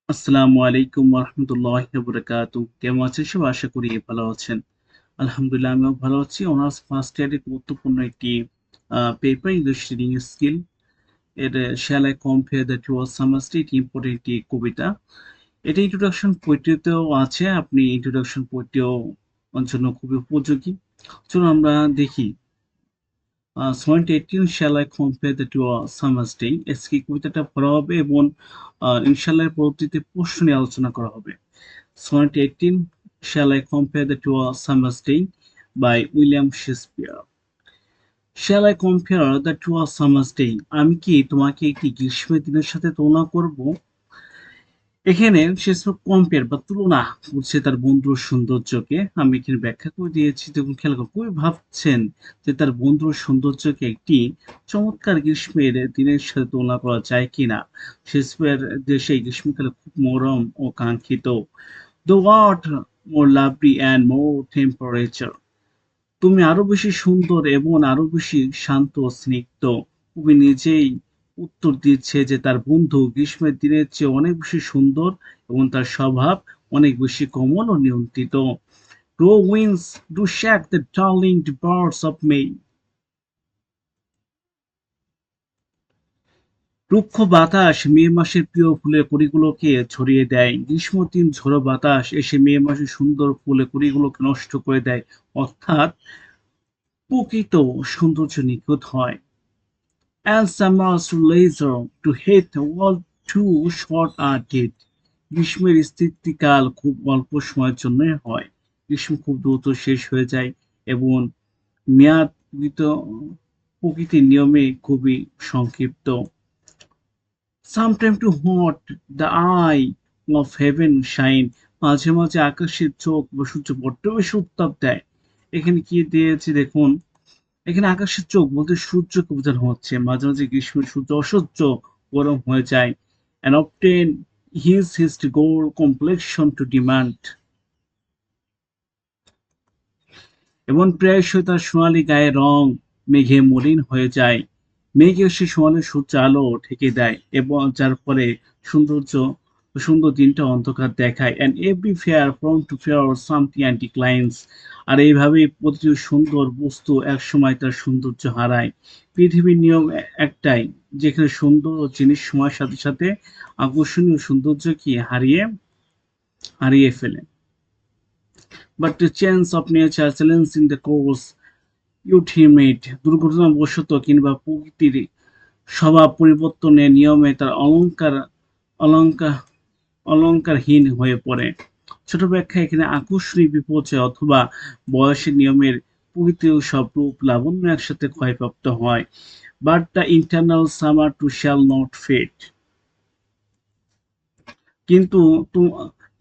আসসালামু আলাইকুম ওরহমতুল্লাহি ওয়াবারাকাতুহু। কেমন আছেন সবাই? আশা করি ভালো আছেন। আলহামদুলিল্লাহ আমিও ভালো আছি। অনার্স ফার্স্ট ইয়ারের গুরুত্বপূর্ণ একটি পেপার ইংলিশ রিডিং স্কিল। এর shall I compare the to summer's day এটি ইম্পর্টেন্ট একটি কবিতা। এটা ইন্ট্রোডাকশন পোয়েট্রিতেও আছে। আপনি ইন্ট্রোডাকশন পোয়েট্রিও জন্য খুবই উপযোগী। চলুন আমরা দেখি। Sonnet 18 shall I compare the to summer's day. আজকে কবিতাটা পড়া হবে এবং ইনশাআল্লাহ এর পরবর্তীতে প্রশ্ন নিয়ে আলোচনা করা হবে। Sonnet 18 Shall I Compare the Two Summer's Day by William Shakespeare. Shall I compare the two summer's day? আমি কি তোমাকে একটি গ্রীষ্মের দিনের সাথে তুলনা করব? এখানে শেক্সপিয়ার কম্পেয়ার বা তুলনা করছে তার বন্ধুর সৌন্দর্যকে। আমি এখানে ব্যাখ্যা করে দিয়েছি। দেখুন খেয়াল করুন, কবি ভাবছেন যে তার বন্ধুর সৌন্দর্যকে একটি চমৎকার গ্রীষ্মের দিনের সাথে তুলনা করা যায় কিনা। শেক্সপিয়ার দেশে গ্রীষ্মকালে খুব মনোরম ও কাঙ্ক্ষিত। The what more lovely and more temperature. তুমি আরো বেশি সুন্দর এবং আরো বেশি শান্ত ও স্নিগ্ধ। কবি নিজেই উত্তর দিচ্ছে যে তার বন্ধু গ্রীষ্মের দিনের চেয়ে অনেক বেশি সুন্দর এবং তার স্বভাব অনেক বেশি কোমল ও নিয়ন্ত্রিত। Raw winds do shake the darling birds of May. রুক্ষ বাতাস মে মাসের প্রিয় ফুলের কুড়িগুলোকে ছড়িয়ে দেয়। গ্রীষ্মদিন ঝোড়ো বাতাস এসে মে মাসের সুন্দর ফুলের কুড়িগুলোকে নষ্ট করে দেয়। অর্থাৎ প্রকৃত সৌন্দর্য নিখুঁত হয়। And summer's leisure to hate all too short are dead. গ্রীষ্মের স্থিতিকাল খুব অল্প সময়ের জন্যই হয়। গ্রীষ্ম খুব দ্রুত শেষ হয়ে যায় এবং মেয়াদকৃত প্রকৃতির নিয়মে খুবই সংক্ষিপ্ত। Sometime to hot the eye of heaven shine. মাঝে মাঝে আকাশের চোখ বা সূর্য বড্ড বেশি উত্তাপ দেয়। এখানে কি দিয়েছে দেখুন, এখানে আকাশের চোখ বলতে সূর্যকে বোঝানো হচ্ছে। মাঝে মাঝে গ্রীষ্মের সূর্য অসহ্য গরম হয়ে যায়। And often his gold complexion to demand. এবং প্রায়শই তার সোনালী গায়ের রং মেঘে মলিন হয়ে যায়। মেঘ এসে সোনালী সূর্য আলো ঢেকে দেয় এবং যার ফলে সৌন্দর্য সুন্দর দিনটা অন্ধকার দেখায়। And every fair from to fair something and declines. আর এইভাবেই প্রতিটি সুন্দর বস্তু একসময় তার সৌন্দর্য হারায়। পৃথিবীর নিয়ম একটাই, যেখানে সুন্দর জিনিস সময়ের সাথে সাথে আকর্ষণীয় সৌন্দর্যকে হারিয়ে ফেলে। But the chance of nature challenging the course ইউথিমেট দুর্ঘটনাবশত কিংবা প্রকৃতির স্বভাব পরিবর্তনের নিয়মে তার অলঙ্কার অলঙ্কারহীন হয়ে পড়ে। ছোট ব্যাখ্যা, এখানে আকস্মিক বিপর্যয় অথবা বয়সের নিয়মের প্রকৃতির সব রূপ লাবণ্য একসাথে ক্ষয়প্রাপ্ত হয়। But the internal summer to shall not fade. কিন্তু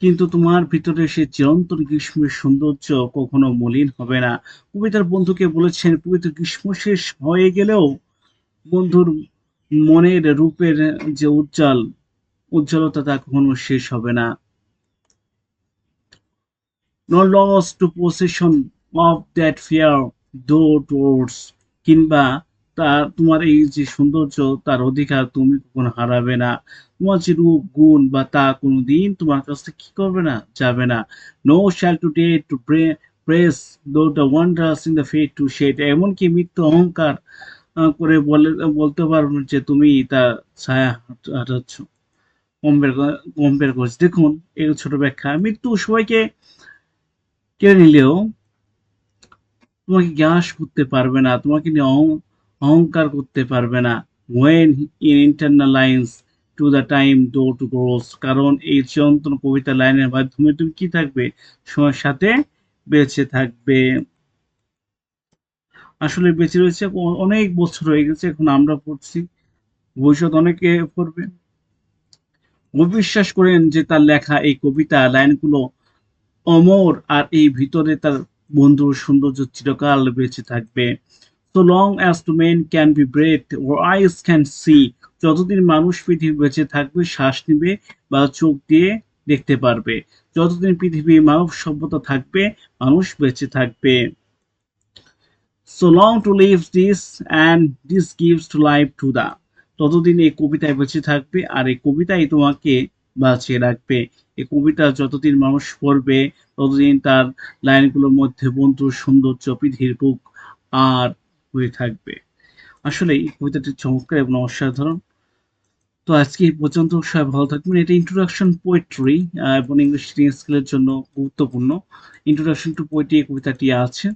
কিন্তু তোমার ভিতরে সে চিরন্তন গ্রীষ্মের সৌন্দর্য কখনো মলিন হবে না। কবি তার বন্ধুকে বলেছেন, পবিত্র গ্রীষ্ম শেষ হয়ে গেলেও বন্ধুর মনের রূপের যে উজ্জ্বলতা তা কখনো শেষ হবে না। No loss to possession of that fair though towards, কিংবা তোমার এই যে সৌন্দর্য তার অধিকার তুমি কখনো হারাবে না। তোমার যে রূপ গুণ বা তা কোনোদিন তোমার কাছ থেকে কি করবে না, যাবে না। No shall today to praise though the wonders in the fate to shade. এমনকি মৃত্যু অহংকার করে বলতে পারবেন যে তুমি তার ছায়া হাঁটাচ্ছ, কম্পেয়ার করছে। দেখুন এই ছোট ব্যাখ্যা, মৃত্যু সবাইকে কেড়ে নিলেও তোমাকে গ্রাস করতে পারবে না, তোমাকে নিয়ে অহংকার করতে পারবে না। When in internal lines to the time do to grows, কারণ এই চিরন্তন কবিতা লাইনের মাধ্যমে তুমি কি থাকবে, সময়ের সাথে বেঁচে থাকবে। আসলে বেঁচে রয়েছে অনেক বছর হয়ে গেছে, এখন আমরা পড়ছি, ভবিষ্যৎ অনেকে পড়বে। বিশ্বাস করেন যে তার লেখা এই কবিতা লাইনগুলো অমর, আর এই ভিতরে তার বন্ধুর সৌন্দর্য চিরকাল বেঁচে থাকবে। So long as the man can be breathed or eyes can see, যতদিন মানুষ পৃথিবী বেঁচে থাকবে, শ্বাস নিবে বা চোখ দিয়ে দেখতে পারবে, যতদিন পৃথিবী মানব সভ্যতা থাকবে, মানুষ বেঁচে থাকবে। So long to live this and this gives to life to the, ততদিন এই কবিতায় বেঁচে থাকবে আর এই কবিতাই তোমাকে বাঁচিয়ে রাখবে। এই কবিতা যতদিন মানুষ পড়বে ততদিন তার লাইনগুলোর মধ্যে বন্ধুর সৌন্দর্য পৃথিবীর বুক আর হয়ে থাকবে। আসলেই কবিতাটি চমৎকার এবং অসাধারণ। তো আজকে এই পর্যন্ত, সবাই ভালো থাকবেন। এটা ইন্ট্রোডাকশন পোয়েট্রি এবং ইংলিশ রিডিং স্কিলের জন্য গুরুত্বপূর্ণ। ইন্ট্রোডাকশন টু পোয়েট্রি এই কবিতাটি আছে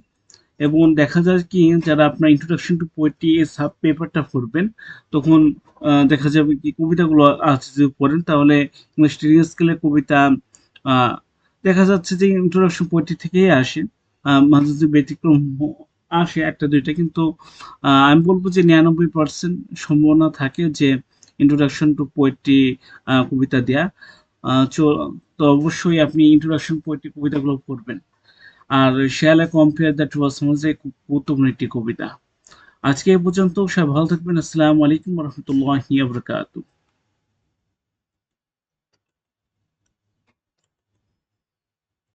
এবং দেখা যায় কি যারা আপনার ইন্ট্রোডাকশন টু পোয়েট্রি এর সাব পেপারটা পড়বেন তখন দেখা যাবে কি কবিতাগুলো আছে যদি পড়েন তাহলে ইংলিশ রিডিং স্কিলের কবিতা আহ, দেখা যাচ্ছে যে ইন্ট্রোডাকশন পোয়েট্রি থেকেই আসে। মাঝে যদি ব্যতিক্রম আসে একটা দুইটা, কিন্তু আমি বলবো যে 99% সম্ভাবনা থাকে যে ইন্ট্রোডাকশন টু পোয়েট্রি কবিতা দেয়া। তো অবশ্যই আপনি ইন্ট্রোডাকশন পোয়েট্রি কবিতাগুলো পড়বেন। আর শেয়ালে কম্পেয়ার দ্যাট ওয়াজ সমাজে খুব গুরুত্বপূর্ণ একটি কবিতা। আজকে এ পর্যন্ত, সবাই ভালো থাকবেন। আসসালামু আলাইকুম রহমতুল্লাহি ওয়া বারাকাতুহু।